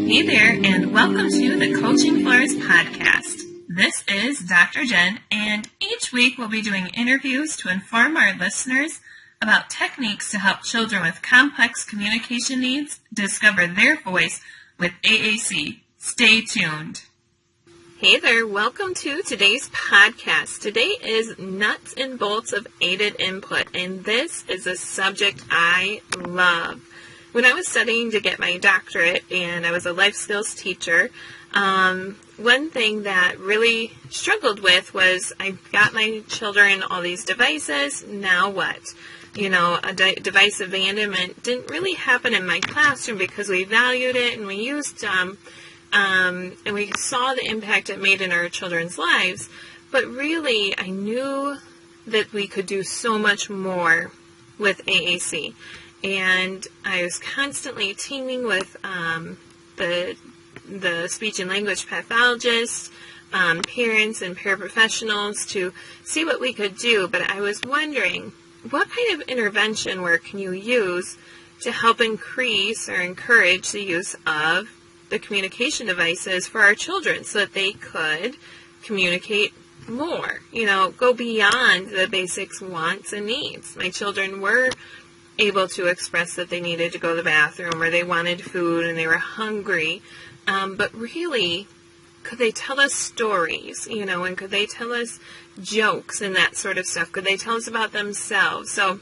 Hey there, and welcome to the Coaching Floors podcast. This is Dr. Jen, and each week we'll be doing interviews to inform our listeners about techniques to help children with complex communication needs discover their voice with AAC. Stay tuned. Hey there, welcome to today's podcast. Today is nuts and bolts of aided input, and this is a subject I love. When I was studying to get my doctorate and I was a life skills teacher, one thing that really struggled with was I got my children all these devices, now what? Device abandonment didn't really happen in my classroom because we valued it and we used them, and we saw the impact it made in our children's lives. But really, I knew that we could do so much more with AAC. And I was constantly teaming with the speech and language pathologists, parents, and paraprofessionals to see what we could do. But I was wondering, what kind of intervention work can you use to help increase or encourage the use of the communication devices for our children so that they could communicate more, go beyond the basics, wants, and needs. My children were able to express that they needed to go to the bathroom or they wanted food and they were hungry. But really, could they tell us stories, and could they tell us jokes and that sort of stuff? Could they tell us about themselves? So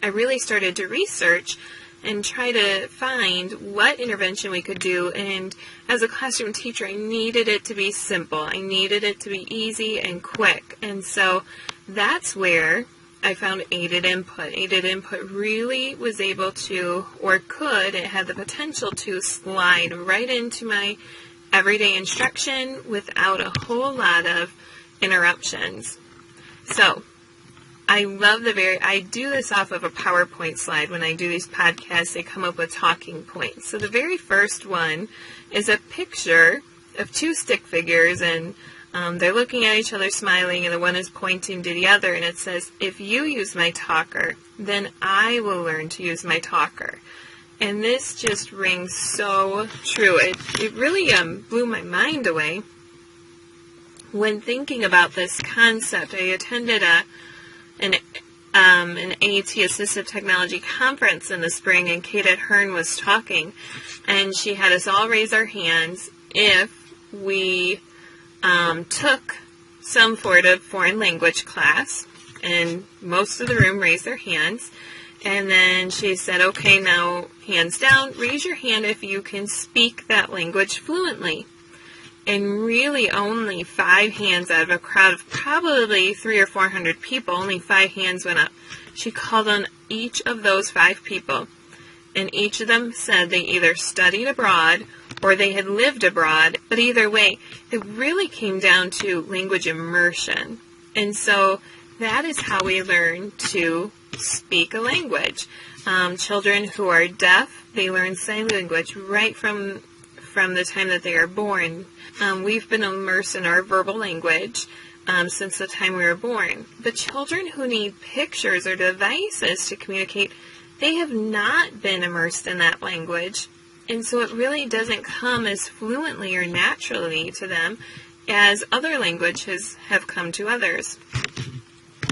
I really started to research and try to find what intervention we could do. And as a classroom teacher, I needed it to be simple. I needed it to be easy and quick. And so that's where I found aided input. Aided input really was able to, or could, it had the potential to slide right into my everyday instruction without a whole lot of interruptions. So, I do this off of a PowerPoint slide. When I do these podcasts, they come up with talking points. So the very first one is a picture of two stick figures, and they're looking at each other smiling, and the one is pointing to the other, and it says, if you use my talker, then I will learn to use my talker. And this just rings so true. It really blew my mind away when thinking about this concept. I attended an AT Assistive Technology conference in the spring, and Kate Hearn was talking, and she had us all raise our hands if we took some sort of foreign language class, and most of the room raised their hands. And then she said, okay, now hands down, raise your hand if you can speak that language fluently. And really only 5 hands out of a crowd of probably 300 or 400 people, only 5 hands went up. She called on each of those 5 people, and each of them said they either studied abroad or they had lived abroad. But either way, it really came down to language immersion. And so that is how we learn to speak a language. Children who are deaf, they learn sign language right from the time that they are born. We've been immersed in our verbal language since the time we were born. But children who need pictures or devices to communicate, they have not been immersed in that language. And so it really doesn't come as fluently or naturally to them as other languages have come to others.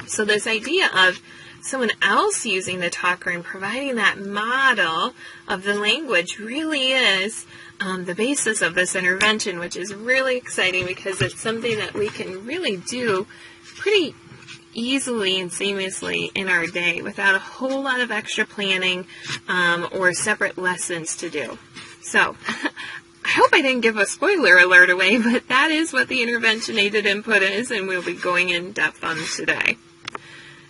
So this idea of someone else using the talker and providing that model of the language really is the basis of this intervention, which is really exciting because it's something that we can really do pretty easily and seamlessly in our day without a whole lot of extra planning or separate lessons to do. So, I hope I didn't give a spoiler alert away, but that is what the intervention aided input is, and we'll be going in depth on today.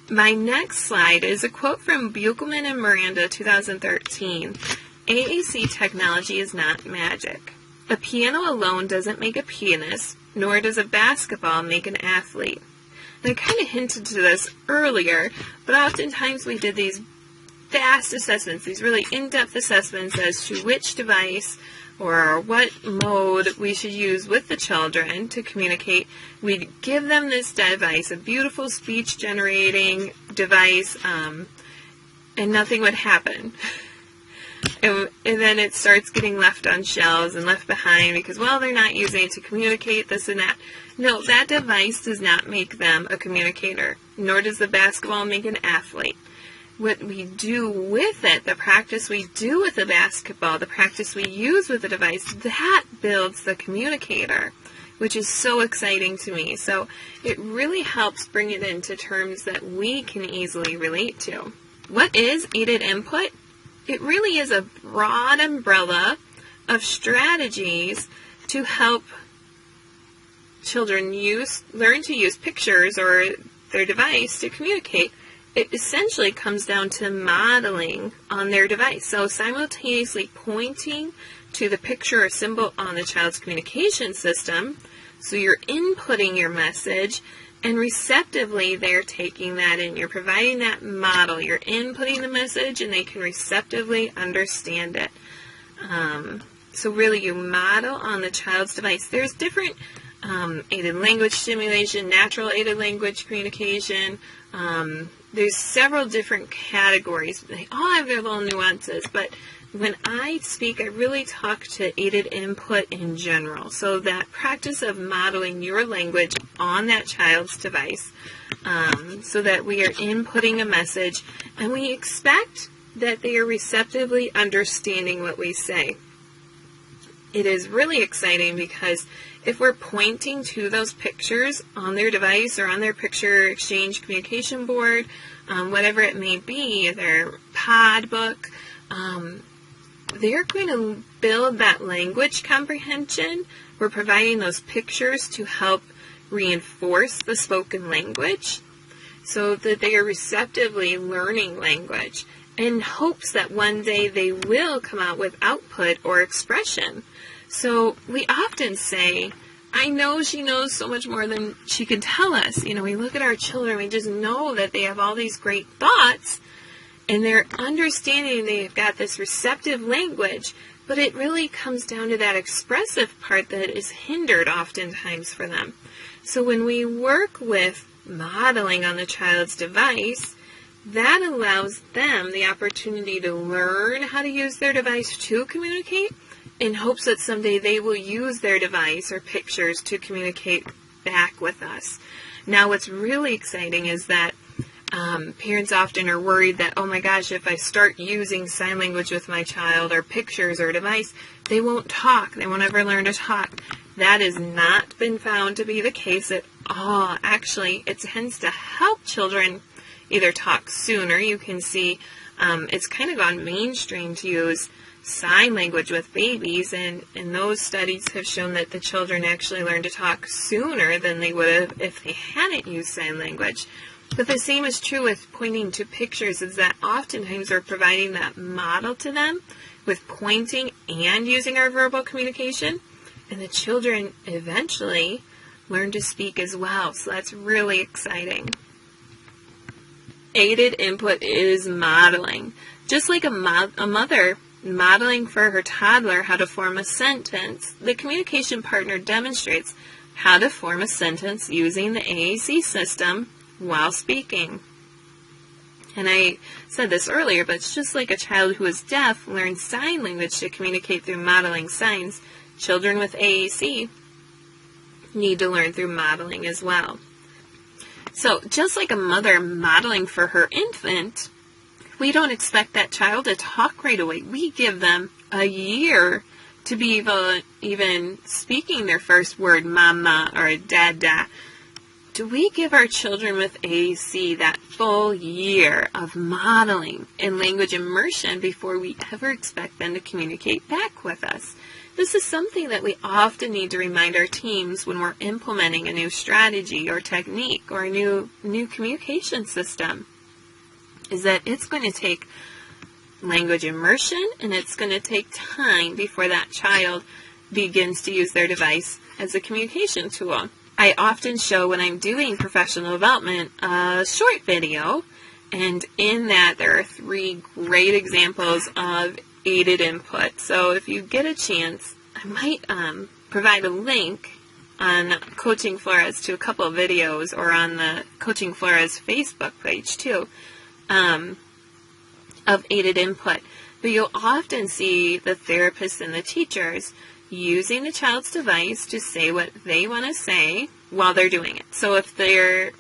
My next slide is a quote from Buchelman and Miranda, 2013. AAC technology is not magic. A piano alone doesn't make a pianist, nor does a basketball make an athlete. And I kind of hinted to this earlier, but oftentimes we did these vast assessments, these really in-depth assessments as to which device or what mode we should use with the children to communicate. We'd give them this device, a beautiful speech-generating device, and nothing would happen. And then it starts getting left on shelves and left behind because, well, they're not using it to communicate this and that. No, that device does not make them a communicator, nor does the basketball make an athlete. What we do with it, the practice we do with the basketball, the practice we use with the device, that builds the communicator, which is so exciting to me. So it really helps bring it into terms that we can easily relate to. What is aided input? It really is a broad umbrella of strategies to help children learn to use pictures or their device to communicate. It essentially comes down to modeling on their device. So simultaneously pointing to the picture or symbol on the child's communication system. So you're inputting your message, and receptively they're taking that in. You're providing that model. You're inputting the message, and they can receptively understand it. So really you model on the child's device. There's different aided language stimulation, natural aided language communication. There's several different categories. They all have their little nuances, but when I speak, I really talk to aided input in general. So that practice of modeling your language on that child's device, so that we are inputting a message and we expect that they are receptively understanding what we say. It is really exciting because if we're pointing to those pictures on their device or on their picture exchange communication board, whatever it may be, their pod book, they're going to build that language comprehension. We're providing those pictures to help reinforce the spoken language so that they are receptively learning language in hopes that one day they will come out with output or expression. So we often say, I know she knows so much more than she can tell us. You know, we look at our children, we just know that they have all these great thoughts, and they're understanding they've got this receptive language, but it really comes down to that expressive part that is hindered oftentimes for them. So when we work with modeling on the child's device, that allows them the opportunity to learn how to use their device to communicate in hopes that someday they will use their device or pictures to communicate back with us. Now, what's really exciting is that parents often are worried that, oh my gosh, if I start using sign language with my child or pictures or device, they won't talk. They won't ever learn to talk. That has not been found to be the case at all. Actually, it tends to help children either talk sooner. You can see it's kind of gone mainstream to use sign language with babies, and those studies have shown that the children actually learn to talk sooner than they would have if they hadn't used sign language. But the same is true with pointing to pictures, is that oftentimes we're providing that model to them with pointing and using our verbal communication, and the children eventually learn to speak as well. So that's really exciting. Aided input is modeling. Just like a mother modeling for her toddler how to form a sentence, the communication partner demonstrates how to form a sentence using the AAC system while speaking. And I said this earlier, but it's just like a child who is deaf learns sign language to communicate through modeling signs. Children with AAC need to learn through modeling as well. So just like a mother modeling for her infant, we don't expect that child to talk right away. We give them a year to be able even speaking their first word, mama or dada. Do we give our children with AAC that full year of modeling and language immersion before we ever expect them to communicate back with us? This is something that we often need to remind our teams when we're implementing a new strategy or technique or a new communication system, is that it's going to take language immersion and it's going to take time before that child begins to use their device as a communication tool. I often show when I'm doing professional development a short video, and in that there are 3 great examples of aided input. So if you get a chance, I might provide a link on Coaching Flores to a couple of videos, or on the Coaching Flores Facebook page too. of aided input. But you'll often see the therapists and the teachers using the child's device to say what they want to say while they're doing it. So if the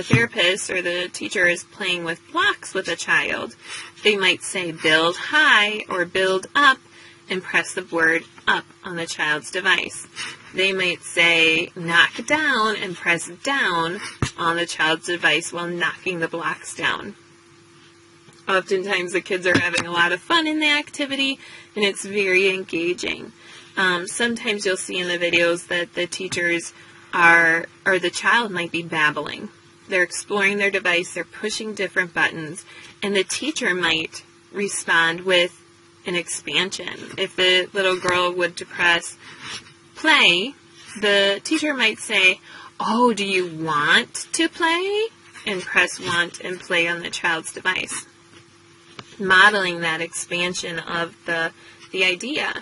therapist or the teacher is playing with blocks with a child, they might say build high or build up and press the word up on the child's device. They might say knock down and press down on the child's device while knocking the blocks down. Oftentimes the kids are having a lot of fun in the activity and it's very engaging. Sometimes you'll see in the videos that the teachers or the child might be babbling. They're exploring their device, they're pushing different buttons, and the teacher might respond with an expansion. If the little girl would to press play, the teacher might say, oh, do you want to play? And press want and play on the child's device, modeling that expansion of the idea.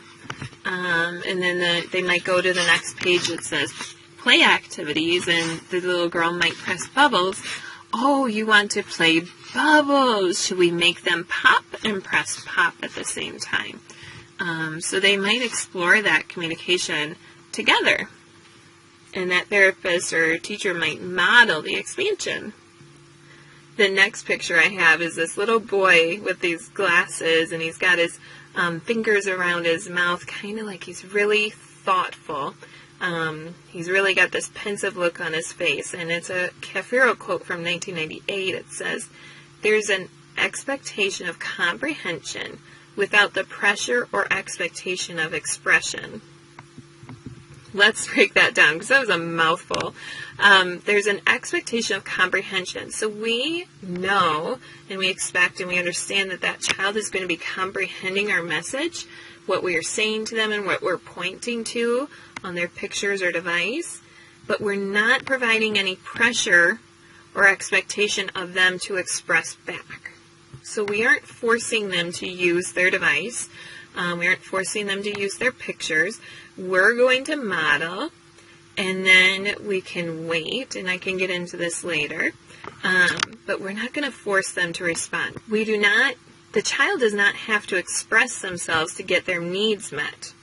And then they might go to the next page that says play activities, and the little girl might press bubbles. Oh, you want to play bubbles. Should we make them pop? And press pop at the same time. So they might explore that communication together. And that therapist or teacher might model the expansion. The next picture I have is this little boy with these glasses, and he's got his fingers around his mouth, kind of like he's really thoughtful. He's really got this pensive look on his face, and it's a Cafaro quote from 1998. It says, "There's an expectation of comprehension without the pressure or expectation of expression." Let's break that down, because that was a mouthful. There's an expectation of comprehension. So we know and we expect and we understand that that child is going to be comprehending our message, what we are saying to them and what we're pointing to on their pictures or device, but we're not providing any pressure or expectation of them to express back. So we aren't forcing them to use their device. We aren't forcing them to use their pictures. We're going to model, and then we can wait, and I can get into this later, but we're not going to force them to respond. The child does not have to express themselves to get their needs met.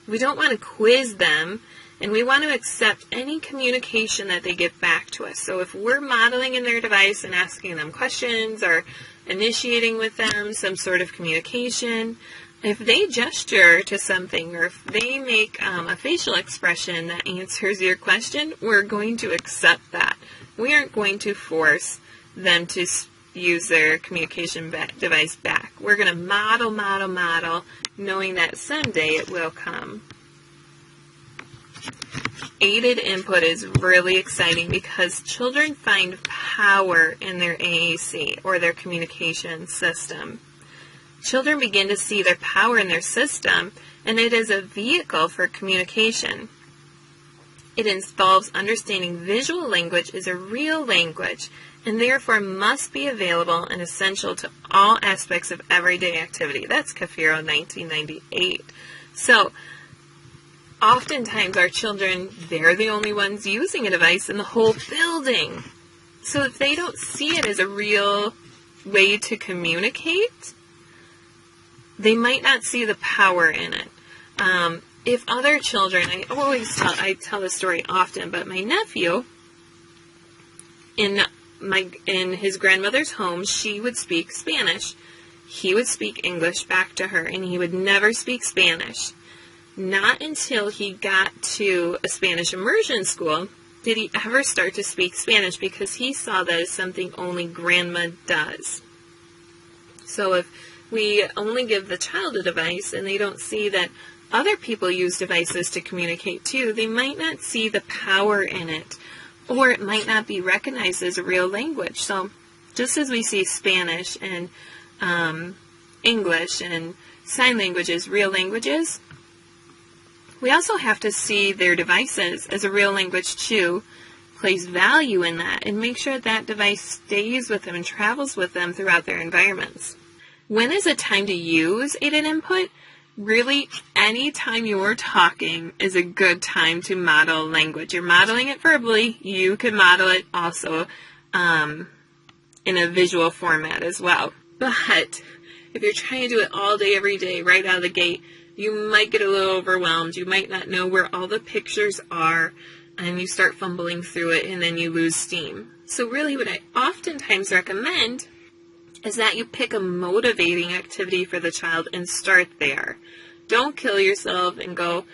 We don't want to quiz them, and we want to accept any communication that they give back to us. So if we're modeling in their device and asking them questions or initiating with them some sort of communication, if they gesture to something or if they make a facial expression that answers your question, we're going to accept that. We aren't going to force them to use their communication device back. We're going to model, knowing that someday it will come. Aided input is really exciting because children find power in their AAC or their communication system. Children begin to see their power in their system, and it is a vehicle for communication. It involves understanding visual language is a real language and therefore must be available and essential to all aspects of everyday activity. That's Cafaro 1998. So, oftentimes our children, they're the only ones using a device in the whole building. So if they don't see it as a real way to communicate, they might not see the power in it. If other children, I tell this story often, but my nephew, in his grandmother's home, she would speak Spanish. He would speak English back to her, and he would never speak Spanish. Not until he got to a Spanish immersion school did he ever start to speak Spanish, because he saw that as something only grandma does. So if we only give the child a device and they don't see that other people use devices to communicate too, they might not see the power in it, or it might not be recognized as a real language. So just as we see Spanish and English and sign languages, real languages, we also have to see their devices as a real language too, place value in that, and make sure that device stays with them and travels with them throughout their environments. When is it time to use aided input? Really, any time you're talking is a good time to model language. You're modeling it verbally. You can model it also in a visual format as well. But if you're trying to do it all day, every day, right out of the gate, you might get a little overwhelmed. You might not know where all the pictures are, and you start fumbling through it, and then you lose steam. So really what I oftentimes recommend is that you pick a motivating activity for the child and start there. Don't kill yourself and go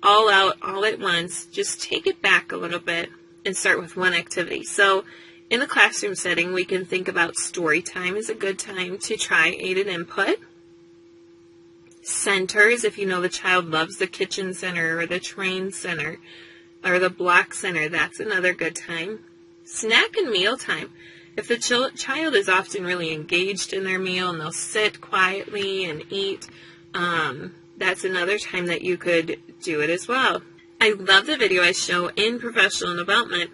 all out all at once. Just take it back a little bit and start with one activity. So in a classroom setting, we can think about story time is a good time to try aided input. Centers, if you know the child loves the kitchen center or the train center or the block center, that's another good time. Snack and meal time. If the child is often really engaged in their meal and they'll sit quietly and eat, that's another time that you could do it as well. I love the video I show in professional development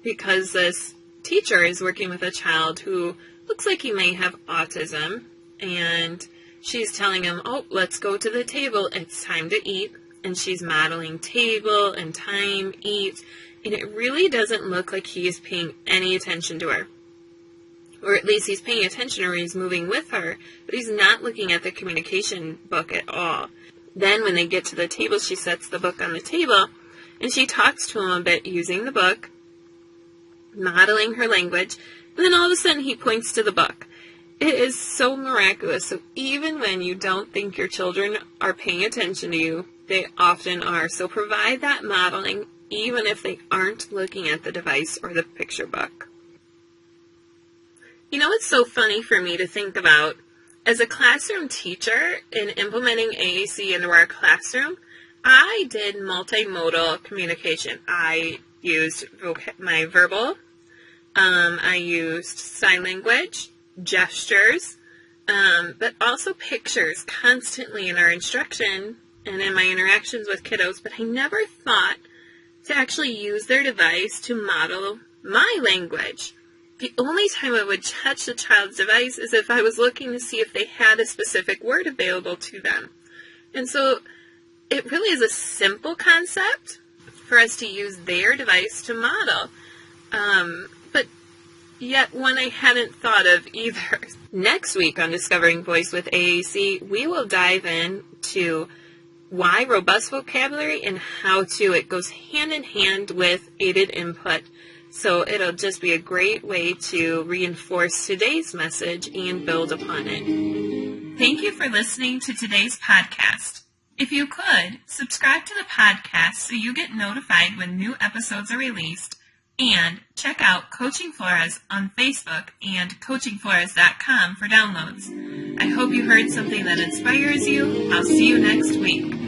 because this teacher is working with a child who looks like he may have autism, and she's telling him, oh, let's go to the table, it's time to eat, and she's modeling table and time, eat, and it really doesn't look like he is paying any attention to her. Or at least he's paying attention or he's moving with her, but he's not looking at the communication book at all. Then when they get to the table, she sets the book on the table, and she talks to him a bit using the book, modeling her language, and then all of a sudden he points to the book. It is so miraculous. So even when you don't think your children are paying attention to you, they often are. So provide that modeling even if they aren't looking at the device or the picture book. You know, it's so funny for me to think about, as a classroom teacher in implementing AAC into our classroom, I did multimodal communication. I used my verbal, I used sign language, gestures, but also pictures constantly in our instruction and in my interactions with kiddos, but I never thought to actually use their device to model my language. The only time I would touch the child's device is if I was looking to see if they had a specific word available to them. And so it really is a simple concept for us to use their device to model, but yet one I hadn't thought of either. Next week on Discovering Voice with AAC, we will dive into why robust vocabulary and how to. It goes hand in hand with aided input. So it'll just be a great way to reinforce today's message and build upon it. Thank you for listening to today's podcast. If you could, subscribe to the podcast so you get notified when new episodes are released, and check out Coaching Flores on Facebook and coachingflores.com for downloads. I hope you heard something that inspires you. I'll see you next week.